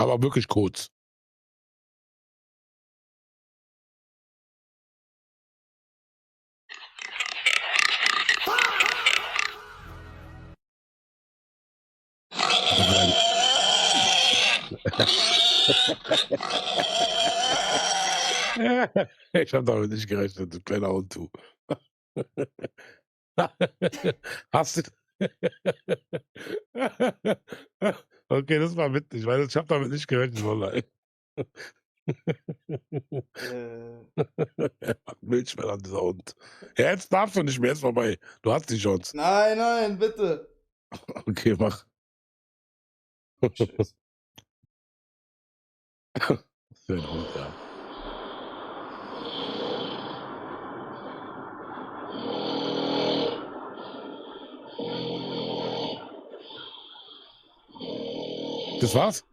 aber wirklich kurz. Ich habe damit nicht gerechnet, du kleiner Hund, du. Hast du Okay, das war witzig, weil ich habe damit nicht gerechnet, wallah. Äh, Er macht Milchmännern, dieser Hund. Ja, jetzt darfst du nicht mehr, ist vorbei. Du hast die Chance. nein, nein, bitte. Okay, mach. Scheiße. Was für ein Hund, ja. Das war's?